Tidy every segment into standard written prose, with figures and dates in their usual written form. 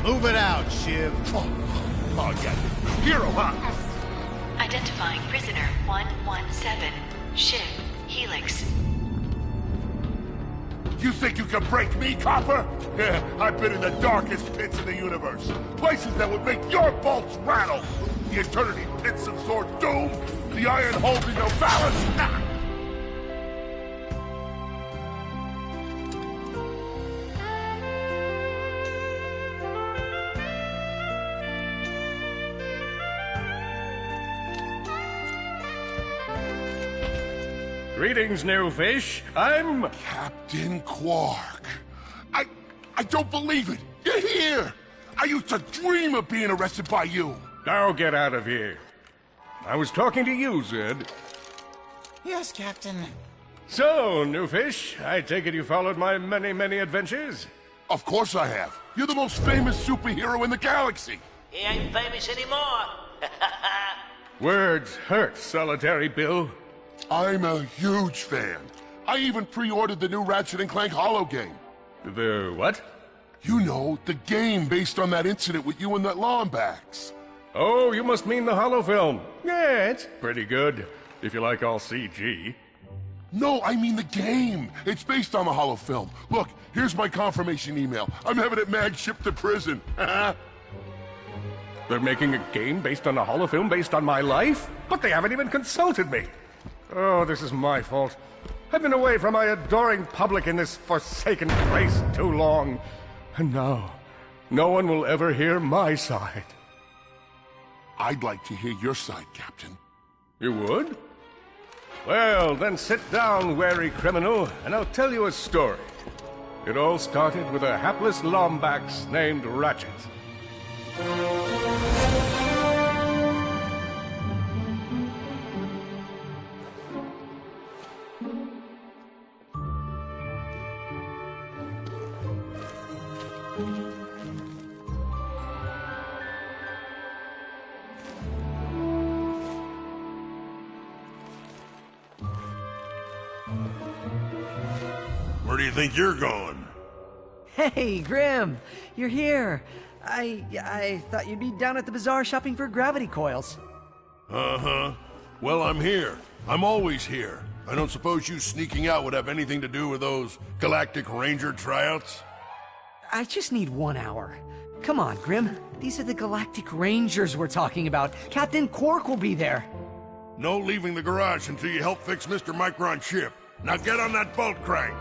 Move it out, Shiv. Oh, yeah. Hero, huh? Identifying prisoner 117, Shiv, Helix. You think you can break me, Copper? Yeah, I've been in the darkest pits in the universe. Places that would make your bolts rattle. The eternity pits of Sword Doom. The iron holding no balance. Ah! Greetings, new fish. I'm... Captain Quark. I don't believe it. You're here. I used to dream of being arrested by you. Now get out of here. I was talking to you, Zed. Yes, Captain. So, new fish, I take it you followed my many, many adventures? Of course I have. You're the most famous superhero in the galaxy. He ain't famous anymore. Words hurt, Solitary Bill. I'm a huge fan. I even pre-ordered the new Ratchet Clank holo game. The what? You know, the game based on that incident with you and that Lombax. Oh, you must mean the holo film. Yeah, it's pretty good, if you like all CG. No, I mean the game. It's based on the holo film. Look, here's my confirmation email. I'm having it mag shipped to prison. They're making a game based on a holo film based on my life? But they haven't even consulted me. Oh, this is my fault. I've been away from my adoring public in this forsaken place too long. And now, no one will ever hear my side. I'd like to hear your side, Captain. You would? Well, then sit down, wary criminal, and I'll tell you a story. It all started with a hapless Lombax named Ratchet. Where do you think you're going? Hey, Grim! You're here! I thought you'd be down at the bazaar shopping for gravity coils. Uh-huh. Well, I'm here. I'm always here. I don't suppose you sneaking out would have anything to do with those Galactic Ranger tryouts? I just need 1 hour. Come on, Grim. These are the Galactic Rangers we're talking about. Captain Quark will be there. No leaving the garage until you help fix Mr. Micron's ship. Now get on that bolt crank.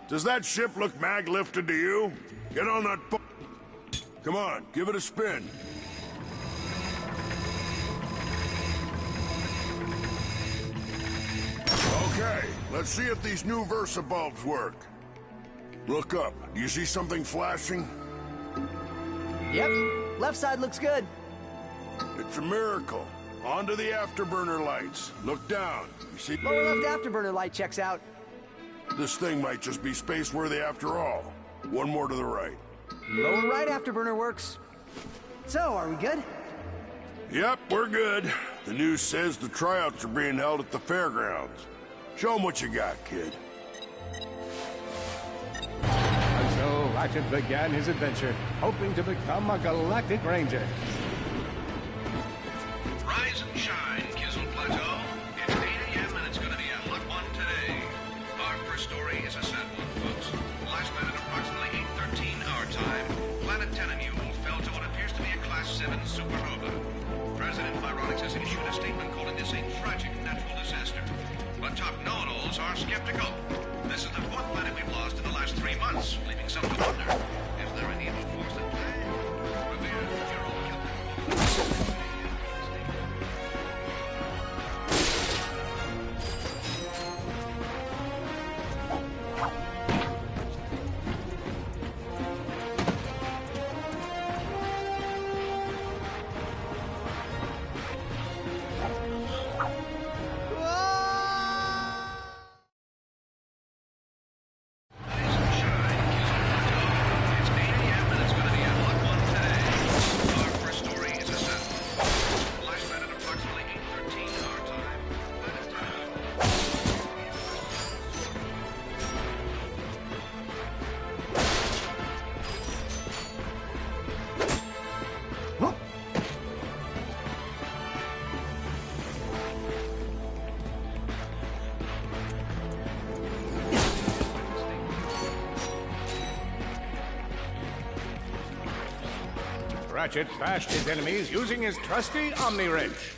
Does that ship look mag-lifted to you? Get on that boat. Come on, give it a spin. Okay, let's see if these new Versa bulbs work. Look up. Do you see something flashing? Yep. Left side looks good. It's a miracle. Onto the afterburner lights. Look down. You see? Lower left afterburner light checks out. This thing might just be space-worthy after all. One more to the right. Lower right afterburner works. So, are we good? Yep, we're good. The news says the tryouts are being held at the fairgrounds. Show 'em what you got, kid. And so Ratchet began his adventure, hoping to become a Galactic Ranger. Rise and shine, Kizzle Plateau. It's 8 a.m. and it's going to be a hot one today. Our first story is a sad one, folks. Last night at approximately 8:13 our time, Planet Tenamule fell to what appears to be a Class 7 supernova. President Byronix has issued a statement calling this a tragic natural disaster. But top know-it-alls are skeptical. This is the fourth planet we've lost in the last 3 months, leaving some to wonder. Is there an evil force that planned? Revere Gerald Kilmer. Ratchet bashed his enemies using his trusty Omni Wrench.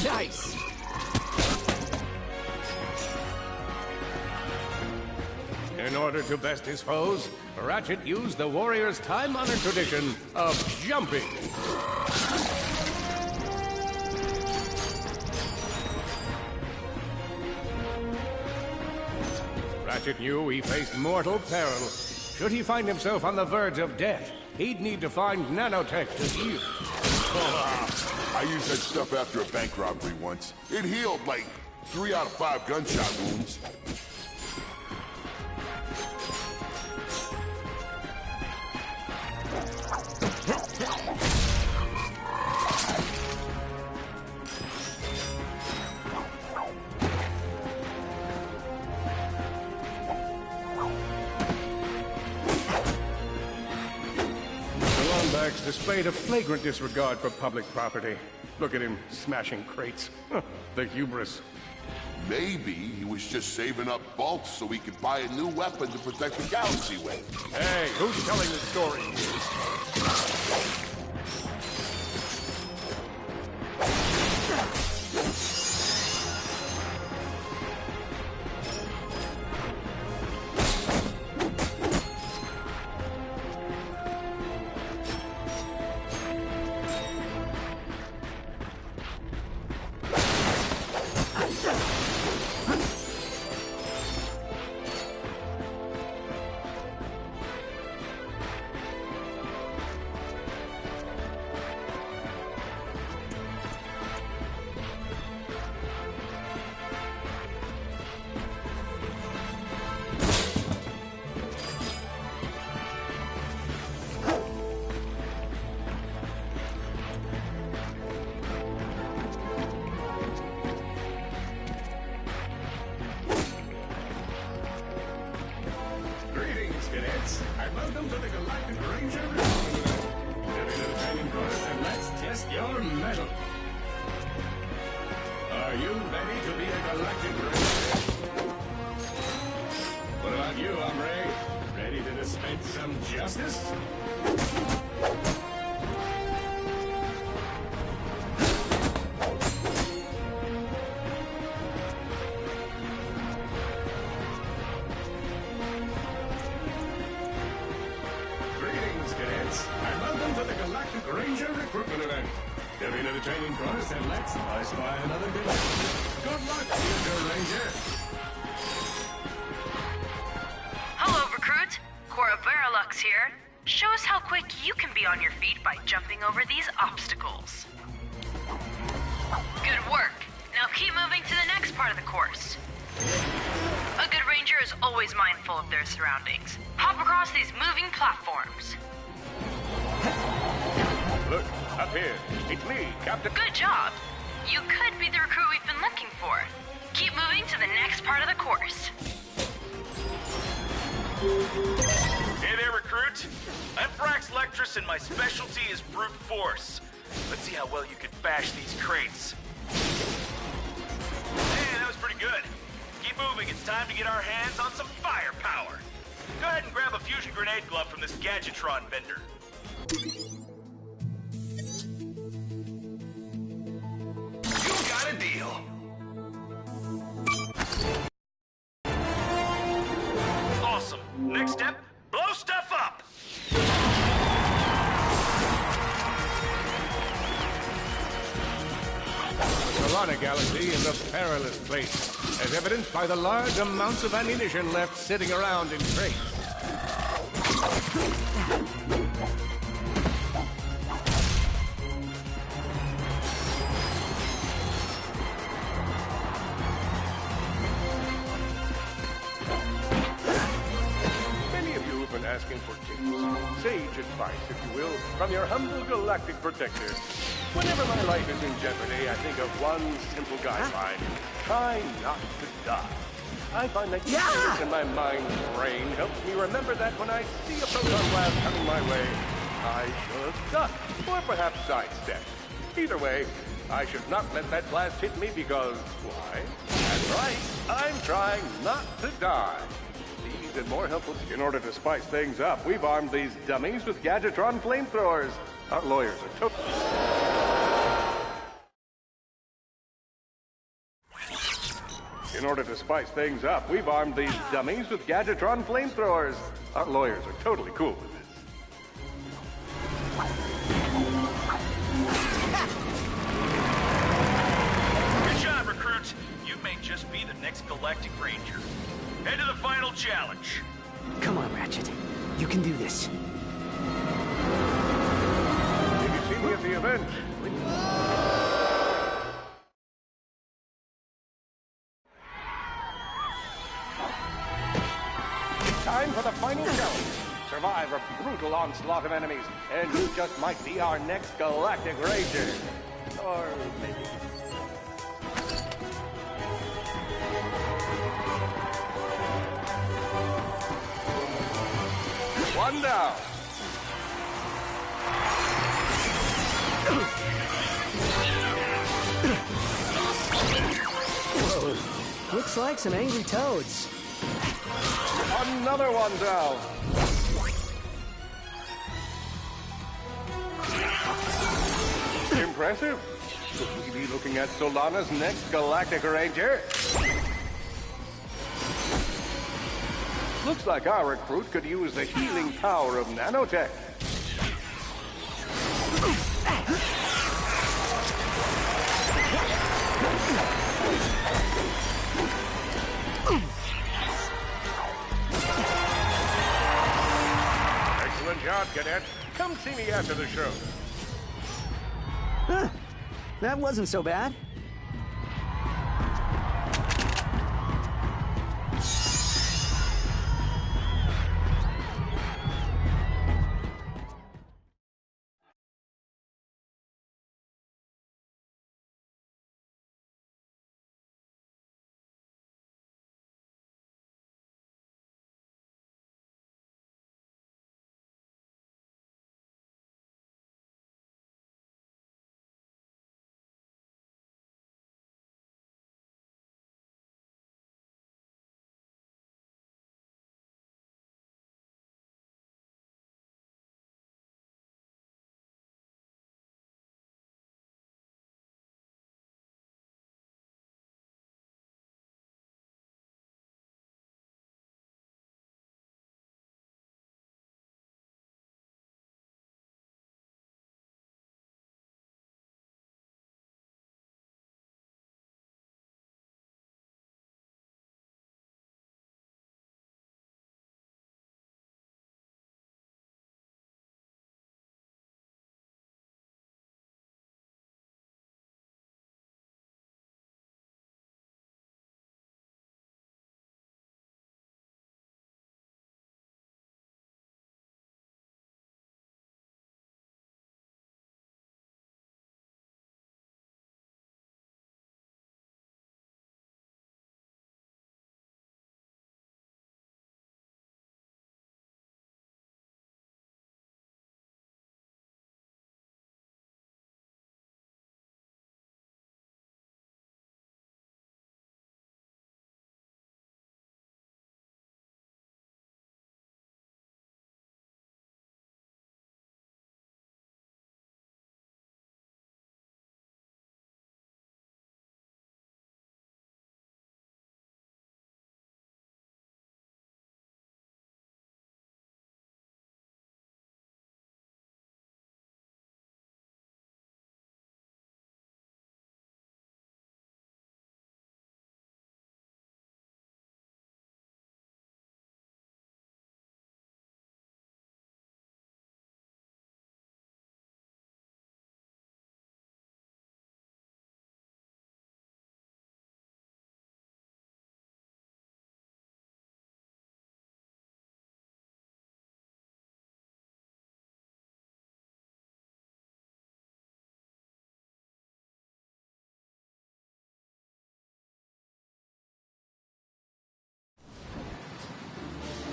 Nice! In order to best his foes, Ratchet used the warrior's time-honored tradition of jumping. Ratchet knew he faced mortal peril. Should he find himself on the verge of death, he'd need to find nanotech to heal. I used that stuff after a bank robbery once. It healed like 3 out of 5 gunshot wounds. Displayed a flagrant disregard for public property. Look at him smashing crates. The hubris. Maybe he was just saving up bolts so he could buy a new weapon to protect the galaxy with. Hey, who's telling the story? And welcome to the Galactic Ranger. Every little training course, and let's test your mettle. Are you ready to be a Galactic Ranger? What about you, hombre? Ready to dispense some justice? Ranger recruitment event. Step into the training course and let's spy another village. Good luck, future Ranger. Hello, recruit. Cora Verilux here. Show us how quick you can be on your feet by jumping over these obstacles. Good work. Now keep moving to the next part of the course. A good ranger is always mindful of their surroundings. Hop across these moving platforms. Look, up here. It's me, Captain. Good job. You could be the recruit we've been looking for. Keep moving to the next part of the course. Hey there, recruit. I'm Brax Lectress, and my specialty is brute force. Let's see how well you can bash these crates. Hey, that was pretty good. Keep moving. It's time to get our hands on some firepower. Go ahead and grab a fusion grenade glove from this Gadgetron vendor. You got a deal. Awesome. Next step, blow stuff up. The Solana Galaxy is a perilous place, as evidenced by the large amounts of ammunition left sitting around in crates. Many of you have been asking for tips, sage advice, if you will, from your humble galactic protector. Whenever my life is in jeopardy, I think of one simple guideline. Try not to die. I find that each in my mind's brain helps me remember that when I see a proton blast coming my way, I should duck, or perhaps sidestep. Either way, I should not let that blast hit me because, why? That's right, I'm trying not to die. These and more helpful. In order to spice things up, we've armed these dummies with Gadgetron flamethrowers. Our lawyers are In order to spice things up, we've armed these dummies with Gadgetron flamethrowers. Our lawyers are totally cool with this. Good job, recruit. You may just be the next Galactic Ranger. Head to the final challenge. Come on, Ratchet. You can do this. Did you see me at the event? Time for the final challenge. Survive a brutal onslaught of enemies, and you just might be our next Galactic Ranger. Or maybe... One down. Whoa. Looks like some angry toads. Another one down. Impressive. Could we be looking at Solana's next Galactic Ranger? Looks like our recruit could use the healing power of nanotech. Excellent job, Cadet. Come see me after the show. Huh. That wasn't so bad.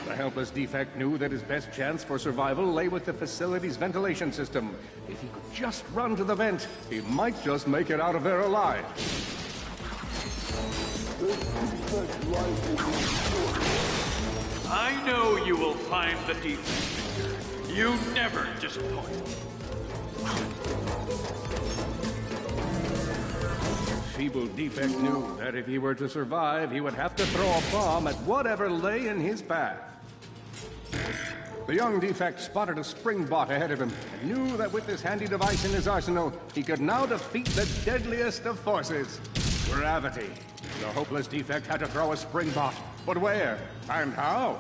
The helpless defect knew that his best chance for survival lay with the facility's ventilation system. If he could just run to the vent, he might just make it out of there alive. I know you will find the defect, Victor. You never disappoint. Feeble Defect knew that if he were to survive, he would have to throw a bomb at whatever lay in his path. The young Defect spotted a spring bot ahead of him and knew that with this handy device in his arsenal, he could now defeat the deadliest of forces, gravity. The hopeless Defect had to throw a spring bot, but where and how?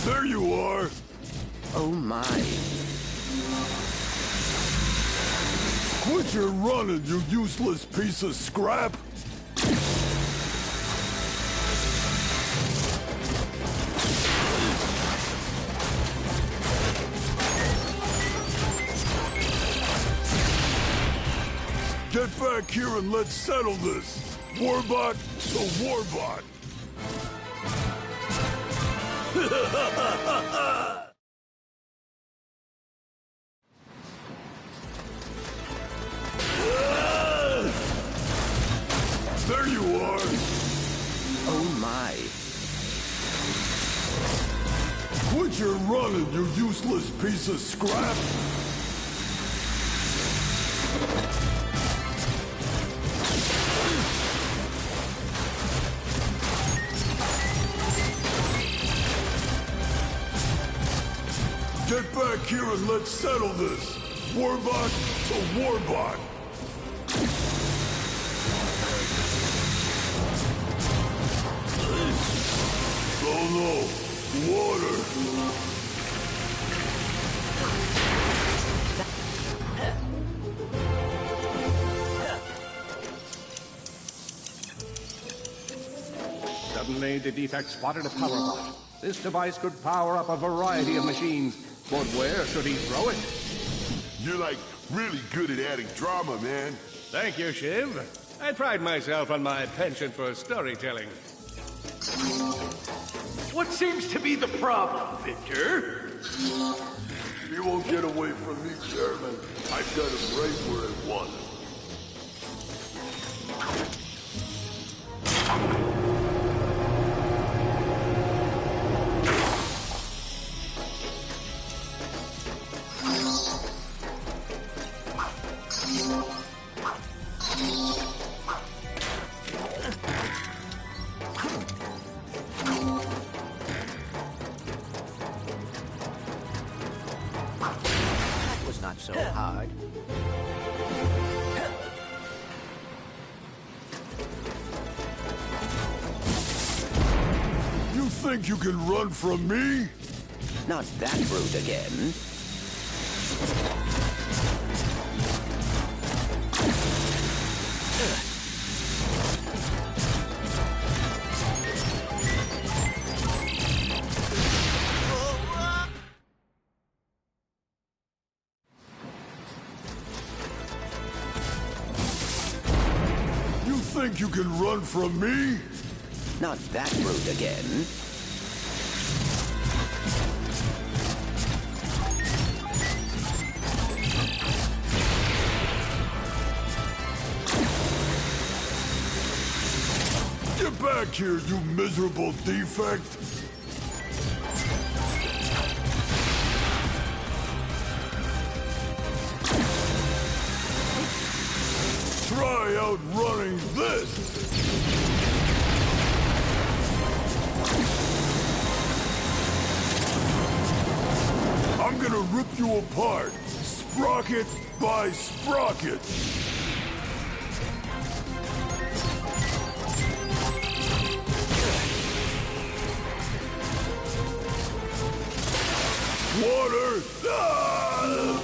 There you are! Oh my. Quit your running, you useless piece of scrap! Get back here and let's settle this! Warbot to Warbot! There you are! Oh my. Quit your running, you useless piece of scrap! Get back here and let's settle this! Warbot to Warbot! Oh no! Water! Suddenly, the Defect spotted a power bot. This device could power up a variety of machines, but where should he throw it? You're like really good at adding drama, man. Thank you, Shiv. I pride myself on my penchant for storytelling. What seems to be the problem, Victor? He won't get away from me, Chairman. I've got him right where I want him. That was not so hard. You think you can run from me? Not that brute again. You think you can run from me? Not that brute again. Get back here, you miserable defect! Try outrunning this! I'm gonna rip you apart, sprocket by sprocket! Water! Ah!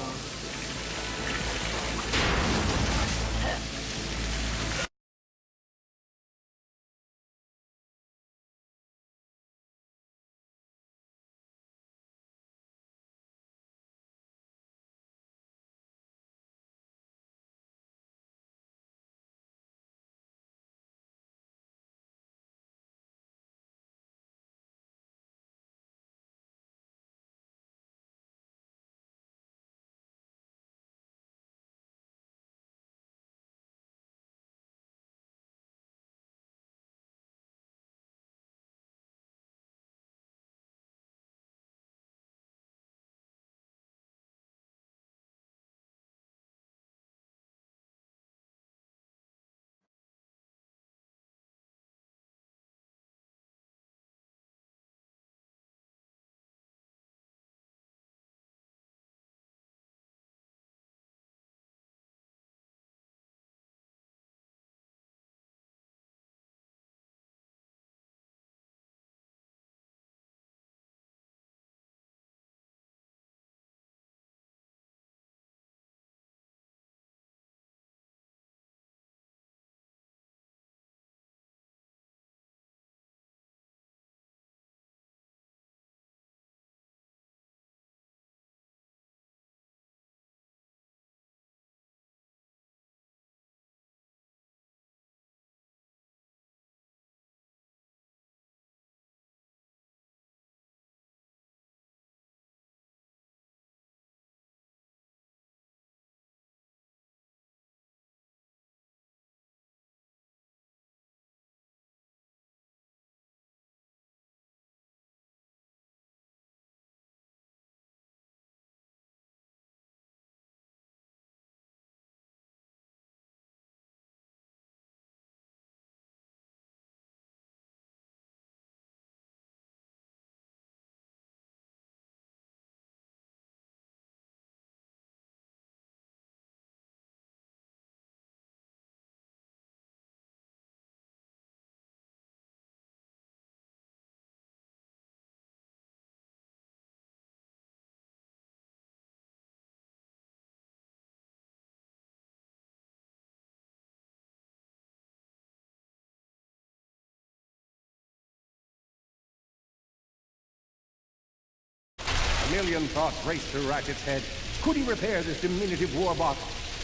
million thoughts raced through Ratchet's head. Could he repair this diminutive warbot?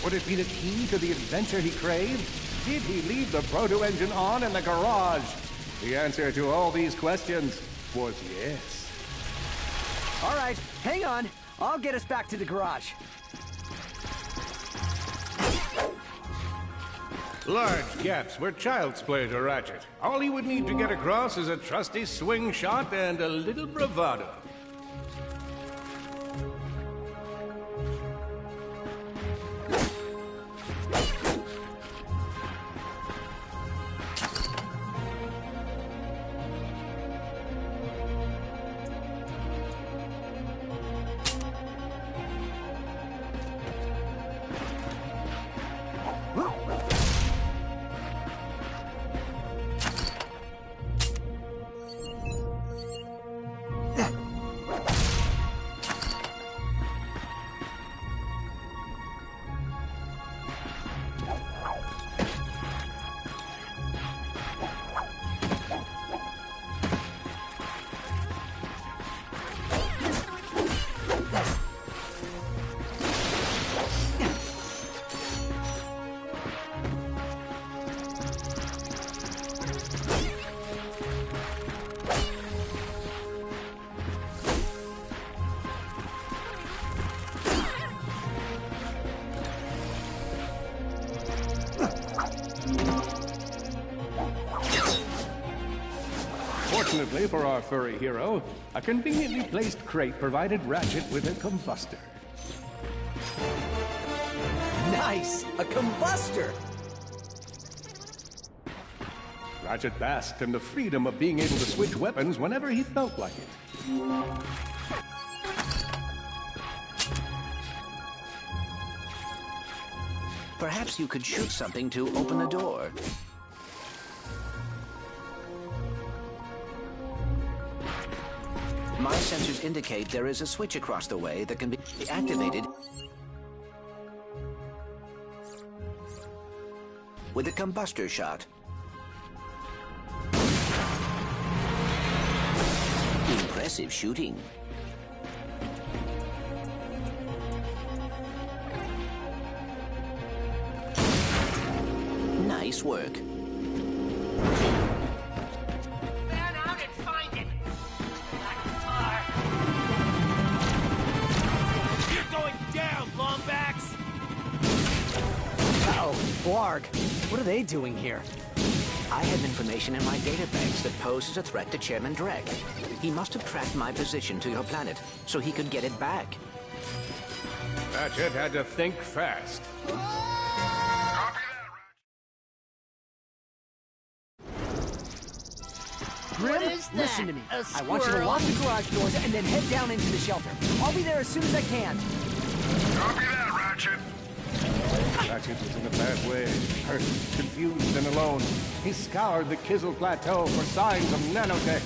Would it be the key to the adventure he craved? Did he leave the proto-engine on in the garage? The answer to all these questions was yes. All right, hang on. I'll get us back to the garage. Large gaps were child's play to Ratchet. All he would need to get across is a trusty swing shot and a little bravado. Fortunately for our furry hero, a conveniently placed crate provided Ratchet with a combustor. Nice! A combustor! Ratchet basked in the freedom of being able to switch weapons whenever he felt like it. Perhaps you could shoot something to open a door. My sensors indicate there is a switch across the way that can be activated with a combustor shot. Impressive shooting. Nice work. Man out and find it. You're going down, Lombax. Uh-oh, Blarg. What are they doing here? I have information in my databanks that poses a threat to Chairman Drek. He must have tracked my position to your planet, so he could get it back. Ratchet had to think fast. Grim, listen to me. I want you to lock the garage doors and then head down into the shelter. I'll be there as soon as I can. Copy that, Ratchet. Ratchet was in a bad way, hurt, confused, and alone. He scoured the Kizzle Plateau for signs of nanotech.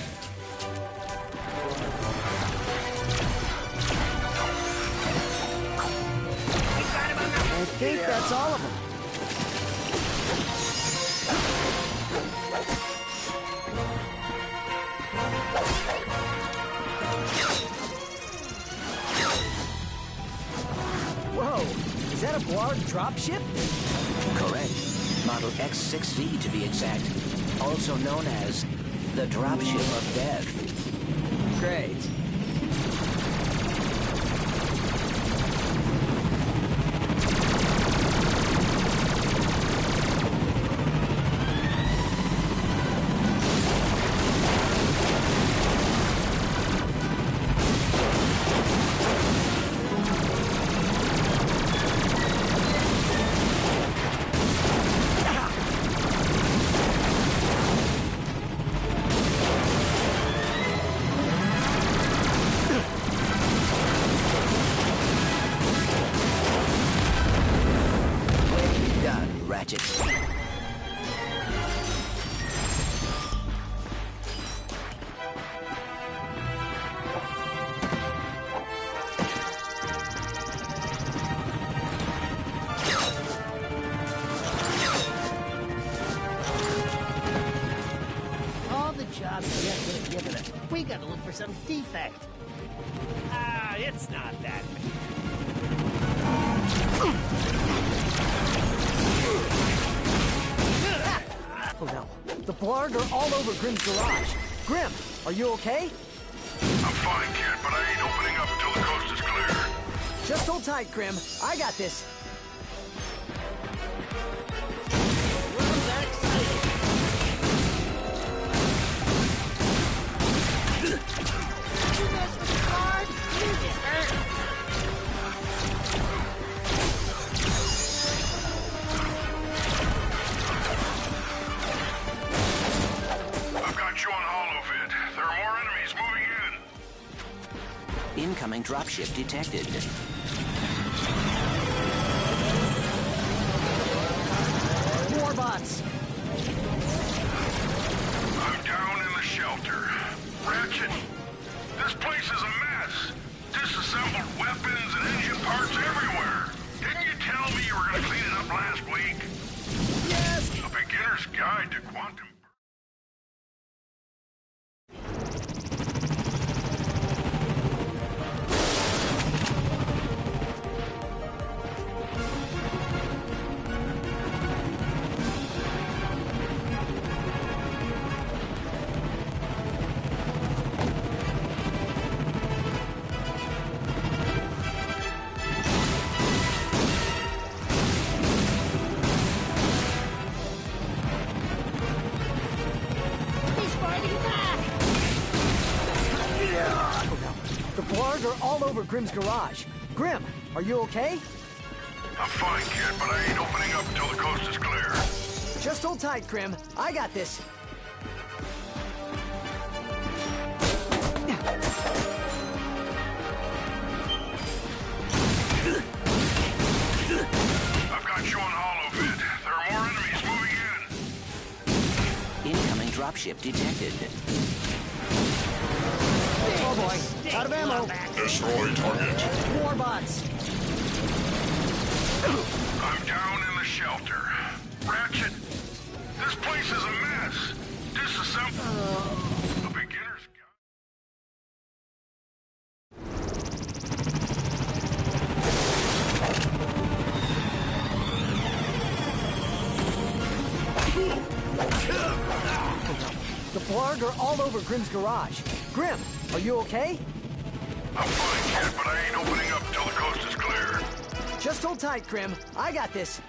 I think that's all of them. Whoa, is that a Blarg dropship? Correct. Model X6Z to be exact. Also known as the Dropship of Death. Great. Ratchet. All the jobs Jeff would have given us. We gotta look for some defect. It's not that bad. Oh no. The Blarg are all over Grim's garage. Grim, are you okay? I'm fine, kid, but I ain't opening up until the coast is clear. Just hold tight, Grim. I got this. I've got you on holovid. There are more enemies moving in. Incoming dropship detected. More bots. I'm down in the shelter. Ratchet, this place is a mess. Disassembled weapons and engine parts everywhere. Didn't you tell me you were going to clean it up last week? Yes! A beginner's guide to quantum. The Blarg are all over Grim's garage. Grim, are you okay? I'm fine, kid, but I ain't opening up until the coast is clear. Just hold tight, Grim. I got this. I've got you on holovid. There are more enemies moving in. Incoming dropship detected. Oh boy, out of ammo. Destroy target. More bots. I'm down in the shelter. Ratchet, this place is a mess. Disassemble. A beginner's guide. The Blarg are all over Grim's garage. Grim, are you okay? I'm fine, kid, but I ain't opening up until the coast is clear. Just hold tight, Grim. I got this.